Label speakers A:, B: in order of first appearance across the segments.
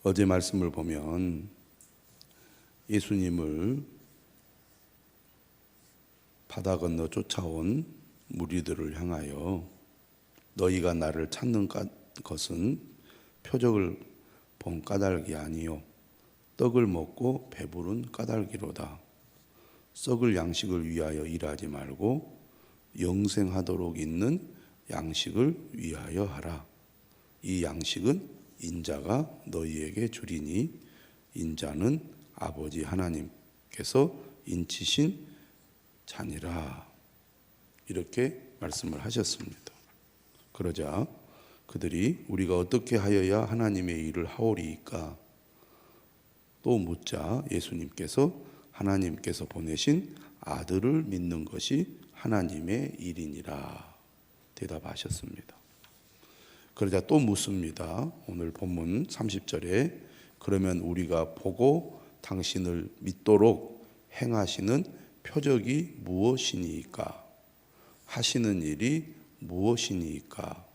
A: 어제 말씀을 보면 예수님을 바다 건너 쫓아온 무리들을 향하여 너희가 나를 찾는 것은 표적을 본 까닭이 아니요 떡을 먹고 배부른 까닭이로다. 썩을 양식을 위하여 일하지 말고 영생하도록 있는 양식을 위하여 하라. 이 양식은 인자가 너희에게 주리니 인자는 아버지 하나님께서 인치신 자니라. 이렇게 말씀을 하셨습니다. 그러자 그들이 우리가 어떻게 하여야 하나님의 일을 하오리이까? 또 묻자 예수님께서 하나님께서 보내신 아들을 믿는 것이 하나님의 일이니라 대답하셨습니다. 그러자 또 묻습니다. 오늘 본문 30절에 그러면 우리가 보고 당신을 믿도록 행하시는 표적이 무엇이니까? 하시는 일이 무엇이니까?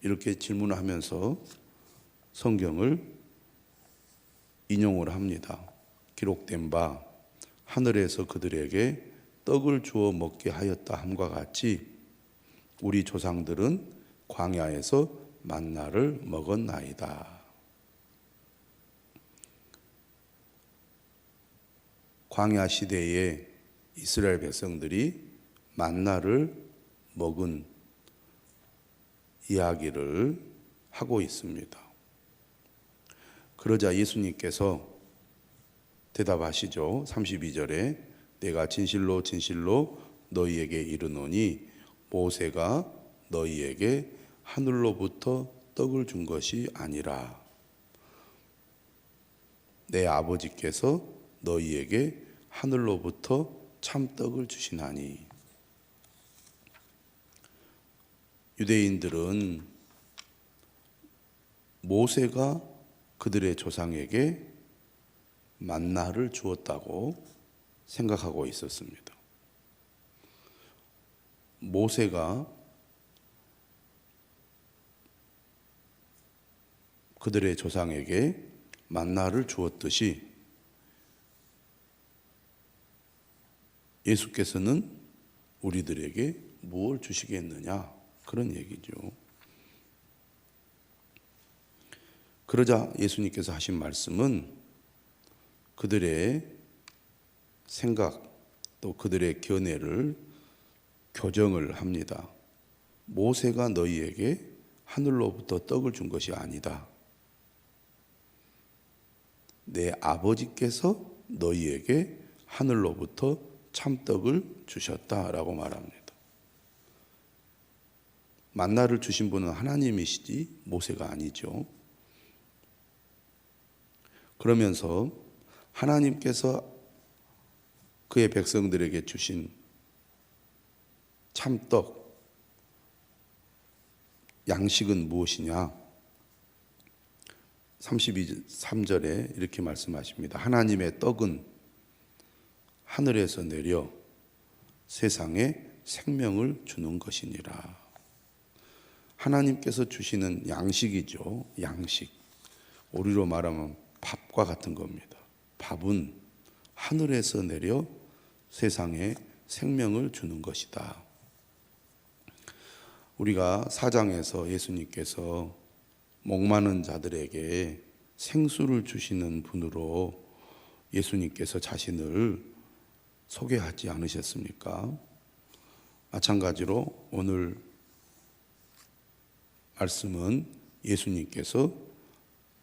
A: 이렇게 질문하면서 성경을 인용을 합니다. 기록된 바 하늘에서 그들에게 떡을 주어 먹게 하였다 함과 같이 우리 조상들은 광야에서 만나를 먹었나이다. 광야 시대에 이스라엘 백성들이 만나를 먹은 이야기를 하고 있습니다. 그러자 예수님께서 대답하시죠. 32절에 내가 진실로 진실로 너희에게 이르노니 모세가 너희에게 하늘로부터 떡을 준 것이 아니라 내 아버지께서 너희에게 하늘로부터 참떡을 주시나니. 유대인들은 모세가 그들의 조상에게 만나를 주었다고 생각하고 있었습니다. 모세가 그들의 조상에게 만나를 주었듯이 예수께서는 우리들에게 무엇을 주시겠느냐? 그런 얘기죠. 그러자 예수님께서 하신 말씀은 그들의 생각 또 그들의 견해를 교정을 합니다. 모세가 너희에게 하늘로부터 떡을 준 것이 아니다. 내 아버지께서 너희에게 하늘로부터 참떡을 주셨다라고 말합니다. 만나를 주신 분은 하나님이시지 모세가 아니죠. 그러면서 하나님께서 그의 백성들에게 주신 참떡, 양식은 무엇이냐? 33절에 이렇게 말씀하십니다. 하나님의 떡은 하늘에서 내려 세상에 생명을 주는 것이니라. 하나님께서 주시는 양식이죠. 양식. 우리로 말하면 밥과 같은 겁니다. 밥은 하늘에서 내려 세상에 생명을 주는 것이다. 우리가 4장에서 예수님께서 목마른 자들에게 생수를 주시는 분으로 예수님께서 자신을 소개하지 않으셨습니까? 마찬가지로 오늘 말씀은 예수님께서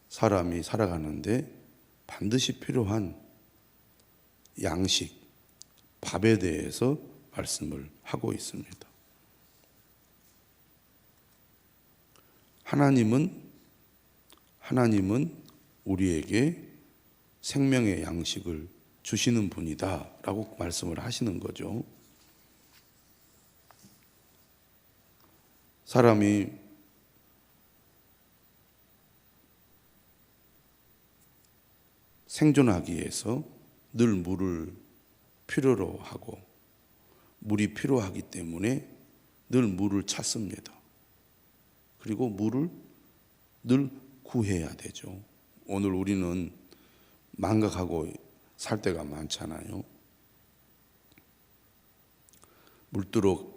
A: 사람이 살아가는데 반드시 필요한 양식, 밥에 대해서 말씀을 하고 있습니다. 하나님은 우리에게 생명의 양식을 주시는 분이다 라고 말씀을 하시는 거죠. 사람이 생존하기 위해서 늘 물을 필요로 하고 물이 필요하기 때문에 늘 물을 찾습니다. 그리고 물을 늘 구해야 되죠. 오늘 우리는 망각하고 살 때가 많잖아요. 물들어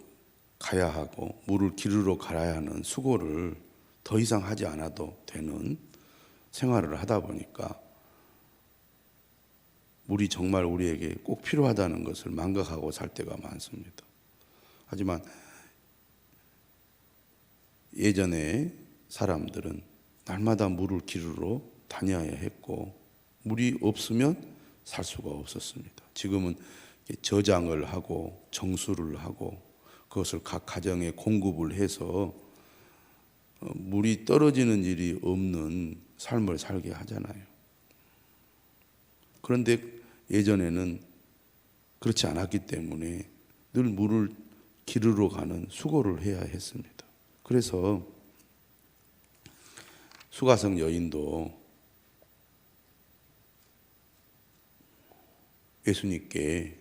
A: 가야 하고 물을 기르러 가야 하는 수고를 더 이상 하지 않아도 되는 생활을 하다 보니까 물이 정말 우리에게 꼭 필요하다는 것을 망각하고 살 때가 많습니다. 하지만 예전에 사람들은 날마다 물을 기르러 다녀야 했고 물이 없으면 살 수가 없었습니다. 지금은 저장을 하고 정수를 하고 그것을 각 가정에 공급을 해서 물이 떨어지는 일이 없는 삶을 살게 하잖아요. 그런데 예전에는 그렇지 않았기 때문에 늘 물을 기르러 가는 수고를 해야 했습니다. 그래서 수가성 여인도 예수님께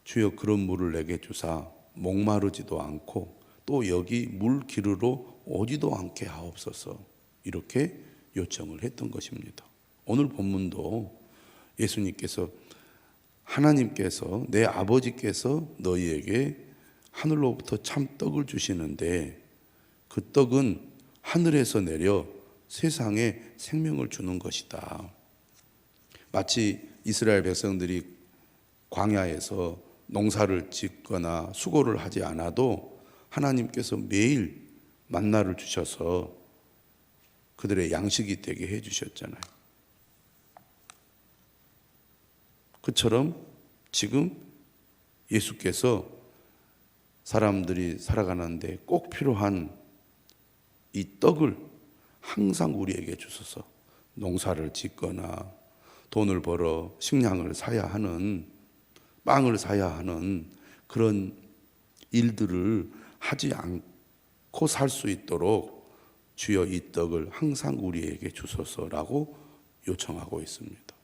A: 주여 그런 물을 내게 주사 목마르지도 않고 또 여기 물 기르러 오지도 않게 하옵소서 이렇게 요청을 했던 것입니다. 오늘 본문도 예수님께서 하나님께서 내 아버지께서 너희에게 하늘로부터 참 떡을 주시는데 그 떡은 하늘에서 내려 세상에 생명을 주는 것이다. 마치 이스라엘 백성들이 광야에서 농사를 짓거나 수고를 하지 않아도 하나님께서 매일 만나를 주셔서 그들의 양식이 되게 해주셨잖아요. 그처럼 지금 예수께서 사람들이 살아가는데 꼭 필요한 이 떡을 항상 우리에게 주셔서 농사를 짓거나 돈을 벌어 식량을 사야 하는 빵을 사야 하는 그런 일들을 하지 않고 살 수 있도록 주여 이 떡을 항상 우리에게 주소서라고 요청하고 있습니다.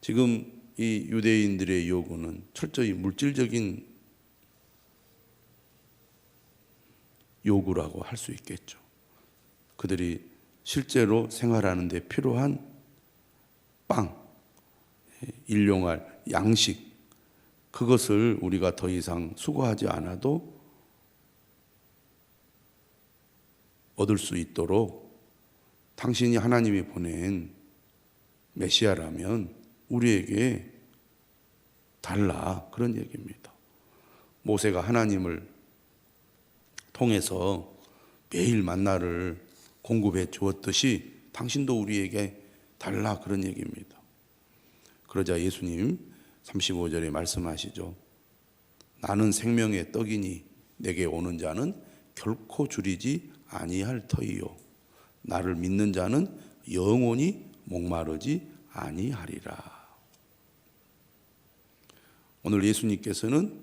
A: 지금 이 유대인들의 요구는 철저히 물질적인 요구라고 할 수 있겠죠. 그들이 실제로 생활하는 데 필요한 빵, 일용할 양식, 그것을 우리가 더 이상 수고하지 않아도 얻을 수 있도록 당신이 하나님이 보낸 메시아라면 우리에게 달라, 그런 얘기입니다. 모세가 하나님을 통해서 매일 만나를 공급해 주었듯이 당신도 우리에게 달라, 그런 얘기입니다. 그러자 예수님 35절에 말씀하시죠. 나는 생명의 떡이니 내게 오는 자는 결코 줄이지 아니할 터이요 나를 믿는 자는 영원히 목마르지 아니하리라. 오늘 예수님께서는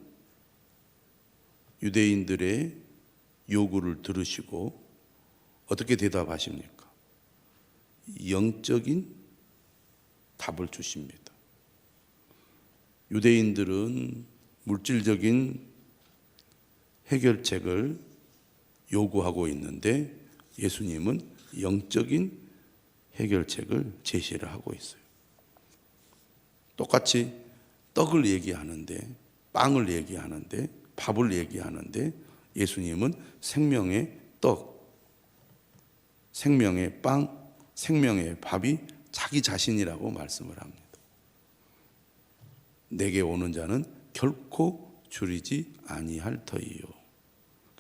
A: 유대인들의 요구를 들으시고 어떻게 대답하십니까? 영적인 답을 주십니다. 유대인들은 물질적인 해결책을 요구하고 있는데 예수님은 영적인 해결책을 제시를 하고 있어요. 똑같이 떡을 얘기하는데, 빵을 얘기하는데, 밥을 얘기하는데 예수님은 생명의 떡, 생명의 빵, 생명의 밥이 자기 자신이라고 말씀을 합니다. 내게 오는 자는 결코 줄이지 아니할 터이요.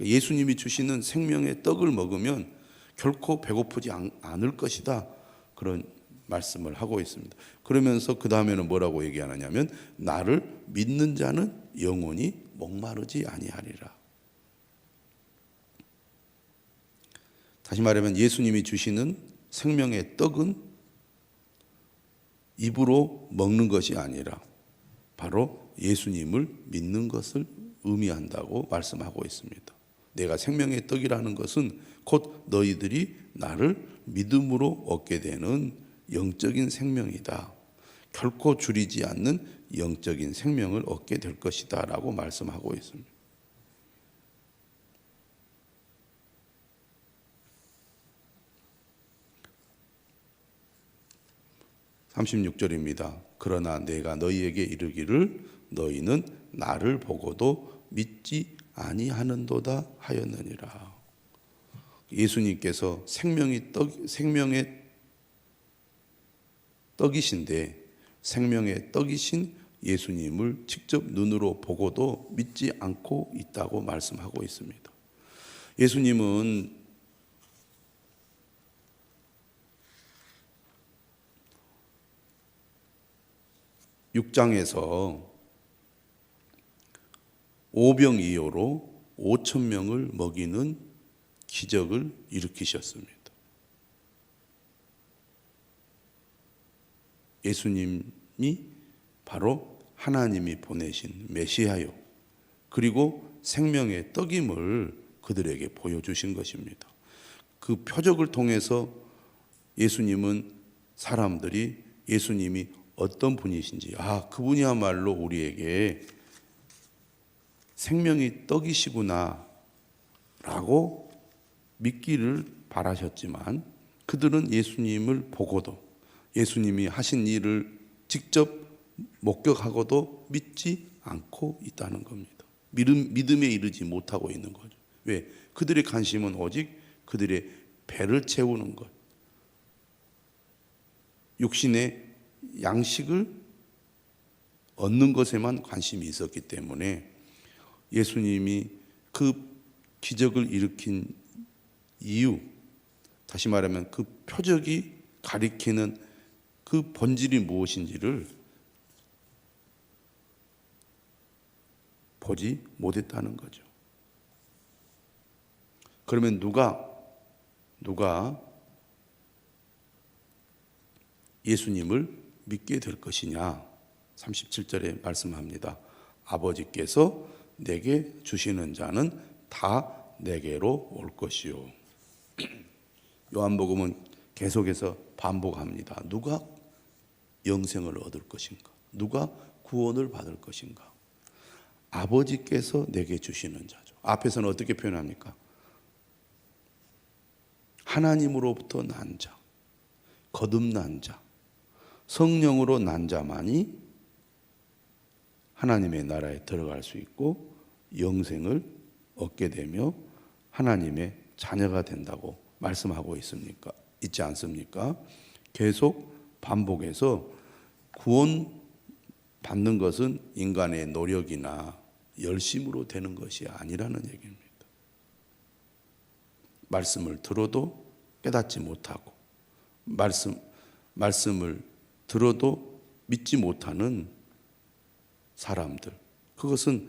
A: 예수님이 주시는 생명의 떡을 먹으면 결코 배고프지 않을 것이다, 그런 말씀을 하고 있습니다. 그러면서 그 다음에는 뭐라고 얘기하느냐면 나를 믿는 자는 영원히 목마르지 아니하리라. 다시 말하면 예수님이 주시는 생명의 떡은 입으로 먹는 것이 아니라 바로 예수님을 믿는 것을 의미한다고 말씀하고 있습니다. 내가 생명의 떡이라는 것은 곧 너희들이 나를 믿음으로 얻게 되는 영적인 생명이다. 결코 줄이지 않는 영적인 생명을 얻게 될 것이다 라고 말씀하고 있습니다. 36절입니다. 그러나 내가 너희에게 이르기를 너희는 나를 보고도 믿지 아니하는도다 하였느니라. 예수님께서 생명의 떡이신데 생명의 떡이신 예수님을 직접 눈으로 보고도 믿지 않고 있다고 말씀하고 있습니다. 예수님은 (6장에서) 오병이어로 5,000명을 먹이는 기적을 일으키셨습니다. 예수님이 바로 하나님이 보내신 메시아요, 그리고 생명의 떡임을 그들에게 보여주신 것입니다. 그 표적을 통해서 예수님은 사람들이 예수님이 어떤 분이신지, 그분이야말로 우리에게 생명의 떡이시구나 라고 믿기를 바라셨지만, 그들은 예수님을 보고도 예수님이 하신 일을 직접 목격하고도 믿지 않고 있다는 겁니다. 믿음에 이르지 못하고 있는 거죠. 왜? 그들의 관심은 오직 그들의 배를 채우는 것, 육신의 양식을 얻는 것에만 관심이 있었기 때문에 예수님이 그 기적을 일으킨 이유, 다시 말하면 그 표적이 가리키는 그 본질이 무엇인지를 보지 못했다는 거죠. 그러면 누가 예수님을 믿게 될 것이냐? 37절에 말씀합니다. 아버지께서 내게 주시는 자는 다 내게로 올 것이요. 요한복음은 계속해서 반복합니다. 누가 영생을 얻을 것인가? 누가 구원을 받을 것인가? 아버지께서 내게 주시는 자죠. 앞에서는 어떻게 표현합니까? 하나님으로부터 난 자, 거듭난 자, 성령으로 난 자만이 하나님의 나라에 들어갈 수 있고 영생을 얻게 되며 하나님의 자녀가 된다고 말씀하고 있지 않습니까? 계속 반복해서 구원 받는 것은 인간의 노력이나 열심으로 되는 것이 아니라는 얘기입니다. 말씀을 들어도 깨닫지 못하고 말씀을 들어도 믿지 못하는 사람들, 그것은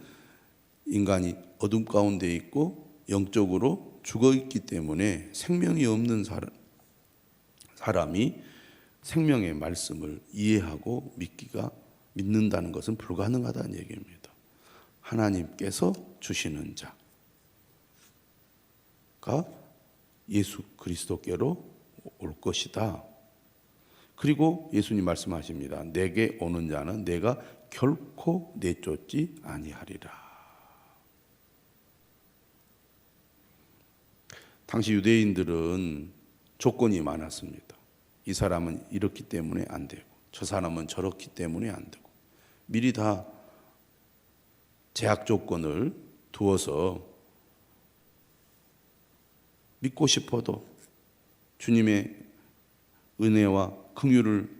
A: 인간이 어둠 가운데 있고 영적으로 죽어 있기 때문에 생명이 없는 사람이 생명의 말씀을 이해하고 믿는다는 것은 불가능하다는 얘기입니다. 하나님께서 주시는 자가 예수 그리스도께로 올 것이다. 그리고 예수님 말씀하십니다. 내게 오는 자는 내가 결코 내쫓지 아니하리라. 당시 유대인들은 조건이 많았습니다. 이 사람은 이렇기 때문에 안 되고, 저 사람은 저렇기 때문에 안 되고, 미리 다 제약 조건을 두어서 믿고 싶어도 주님의 은혜와 긍휼을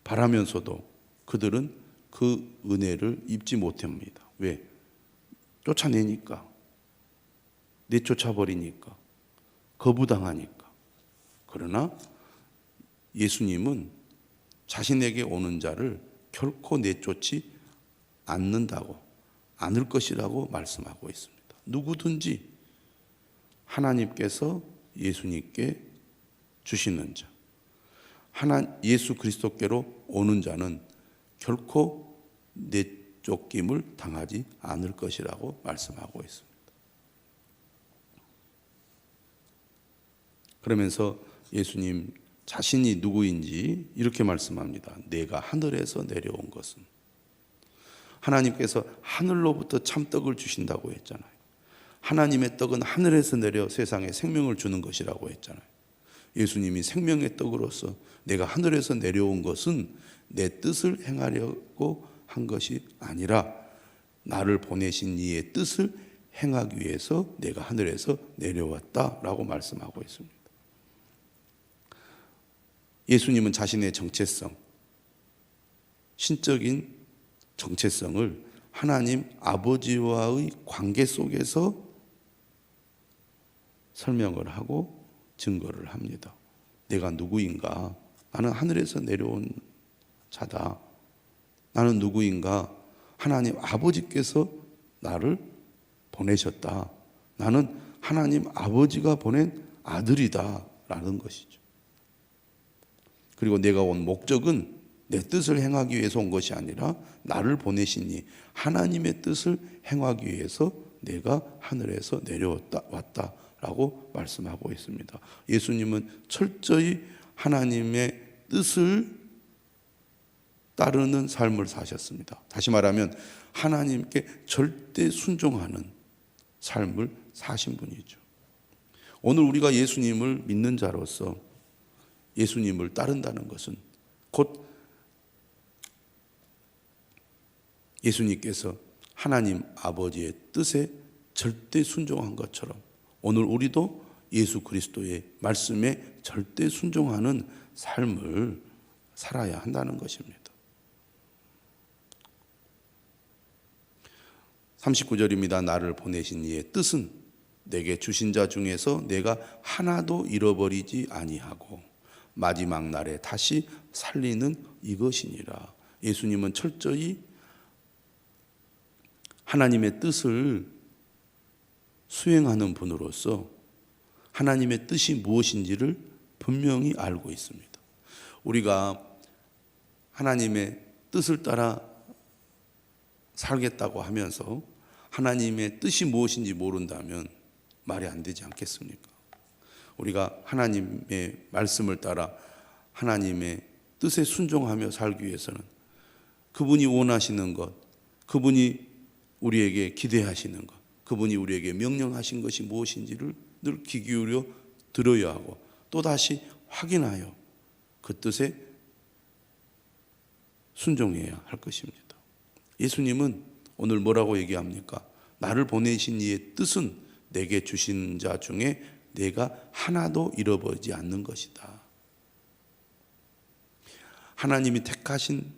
A: 바라면서도 그들은 그 은혜를 입지 못합니다. 왜? 쫓아내니까, 내쫓아버리니까, 거부당하니까. 그러나 예수님은 자신에게 오는 자를 결코 내쫓지 않을 것이라고 말씀하고 있습니다. 누구든지 하나님께서 예수님께 주시는 자, 예수 그리스도께로 오는 자는 결코 내쫓김을 당하지 않을 것이라고 말씀하고 있습니다. 그러면서 예수님 자신이 누구인지 이렇게 말씀합니다. 내가 하늘에서 내려온 것은, 하나님께서 하늘로부터 참떡을 주신다고 했잖아요. 하나님의 떡은 하늘에서 내려 세상에 생명을 주는 것이라고 했잖아요. 예수님이 생명의 떡으로서 내가 하늘에서 내려온 것은 내 뜻을 행하려고 한 것이 아니라 나를 보내신 이의 뜻을 행하기 위해서 내가 하늘에서 내려왔다라고 말씀하고 있습니다. 예수님은 자신의 정체성, 신적인 정체성을 하나님 아버지와의 관계 속에서 설명을 하고 증거를 합니다. 내가 누구인가? 나는 하늘에서 내려온 자다. 나는 누구인가? 하나님 아버지께서 나를 보내셨다. 나는 하나님 아버지가 보낸 아들이다 라는 것이죠. 그리고 내가 온 목적은 내 뜻을 행하기 위해서 온 것이 아니라 나를 보내시니 하나님의 뜻을 행하기 위해서 내가 하늘에서 내려왔다라고 말씀하고 있습니다. 예수님은 철저히 하나님의 뜻을 따르는 삶을 사셨습니다. 다시 말하면 하나님께 절대 순종하는 삶을 사신 분이죠. 오늘 우리가 예수님을 믿는 자로서 예수님을 따른다는 것은 곧 예수님께서 하나님 아버지의 뜻에 절대 순종한 것처럼 오늘 우리도 예수 그리스도의 말씀에 절대 순종하는 삶을 살아야 한다는 것입니다. 39절입니다. 나를 보내신 이의 뜻은 내게 주신 자 중에서 내가 하나도 잃어버리지 아니하고 마지막 날에 다시 살리는 이것이니라. 예수님은 철저히 하나님의 뜻을 수행하는 분으로서 하나님의 뜻이 무엇인지를 분명히 알고 있습니다. 우리가 하나님의 뜻을 따라 살겠다고 하면서 하나님의 뜻이 무엇인지 모른다면 말이 안 되지 않겠습니까? 우리가 하나님의 말씀을 따라 하나님의 뜻에 순종하며 살기 위해서는 그분이 원하시는 것, 그분이 우리에게 기대하시는 것, 그분이 우리에게 명령하신 것이 무엇인지를 늘 귀 기울여 들어야 하고 또다시 확인하여 그 뜻에 순종해야 할 것입니다. 예수님은 오늘 뭐라고 얘기합니까? 나를 보내신 이의 뜻은 내게 주신 자 중에 내가 하나도 잃어버리지 않는 것이다. 하나님이 택하신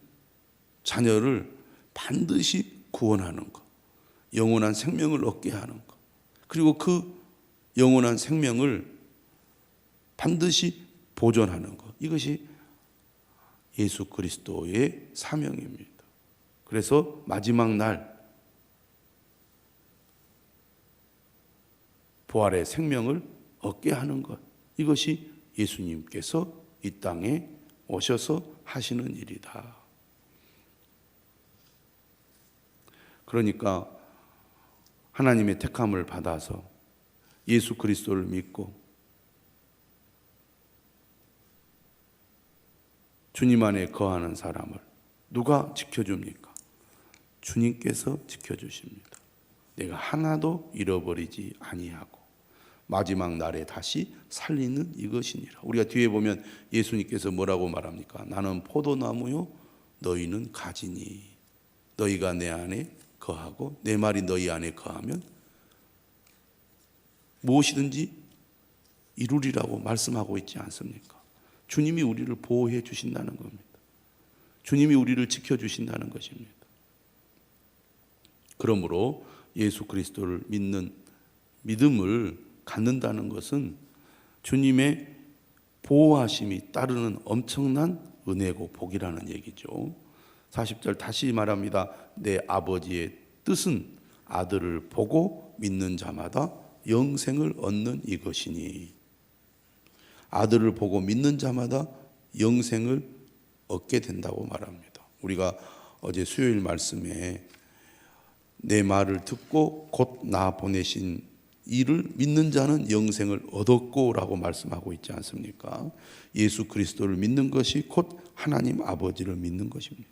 A: 자녀를 반드시 구원하는 것, 영원한 생명을 얻게 하는 것, 그리고 그 영원한 생명을 반드시 보존하는 것, 이것이 예수 그리스도의 사명입니다. 그래서 마지막 날 부활의 생명을 얻게 하는 것, 이것이 예수님께서 이 땅에 오셔서 하시는 일이다. 그러니까 하나님의 택함을 받아서 예수 그리스도를 믿고 주님 안에 거하는 사람을 누가 지켜줍니까? 주님께서 지켜주십니다. 내가 하나도 잃어버리지 아니하고 마지막 날에 다시 살리는 이것이니라. 우리가 뒤에 보면 예수님께서 뭐라고 말합니까? 나는 포도나무요 너희는 가지니 너희가 내 안에 거하고 내 말이 너희 안에 거하면 무엇이든지 이루리라고 말씀하고 있지 않습니까? 주님이 우리를 보호해 주신다는 겁니다. 주님이 우리를 지켜주신다는 것입니다. 그러므로 예수 그리스도를 믿는 믿음을 갖는다는 것은 주님의 보호하심이 따르는 엄청난 은혜고 복이라는 얘기죠. 40절 다시 말합니다. 내 아버지의 뜻은 아들을 보고 믿는 자마다 영생을 얻는 이것이니, 아들을 보고 믿는 자마다 영생을 얻게 된다고 말합니다. 우리가 어제 수요일 말씀에 내 말을 듣고 곧 나 보내신 이를 믿는 자는 영생을 얻었고 라고 말씀하고 있지 않습니까? 예수 그리스도를 믿는 것이 곧 하나님 아버지를 믿는 것입니다.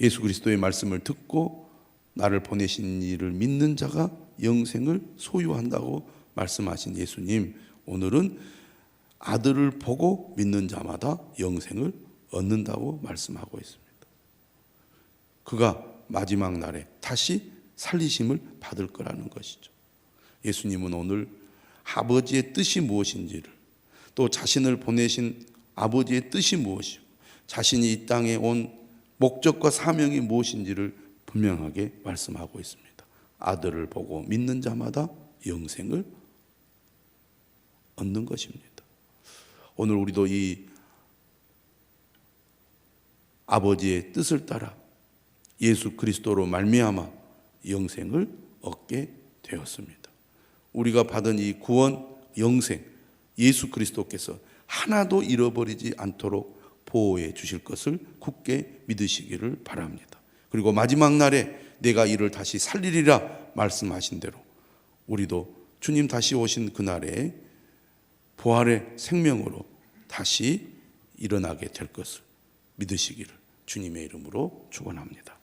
A: 예수 그리스도의 말씀을 듣고 나를 보내신 이를 믿는 자가 영생을 소유한다고 말씀하신 예수님, 오늘은 아들을 보고 믿는 자마다 영생을 얻는다고 말씀하고 있습니다. 그가 마지막 날에 다시 살리심을 받을 거라는 것이죠. 예수님은 오늘 아버지의 뜻이 무엇인지를, 또 자신을 보내신 아버지의 뜻이 무엇이고 자신이 이 땅에 온 목적과 사명이 무엇인지를 분명하게 말씀하고 있습니다. 아들을 보고 믿는 자마다 영생을 얻는 것입니다. 오늘 우리도 이 아버지의 뜻을 따라 예수 그리스도로 말미암아 영생을 얻게 되었습니다. 우리가 받은 이 구원, 영생, 예수 그리스도께서 하나도 잃어버리지 않도록 보호해 주실 것을 굳게 믿으시기를 바랍니다. 그리고 마지막 날에 내가 이를 다시 살리리라 말씀하신 대로 우리도 주님 다시 오신 그날에 부활의 생명으로 다시 일어나게 될 것을 믿으시기를 주님의 이름으로 축원합니다.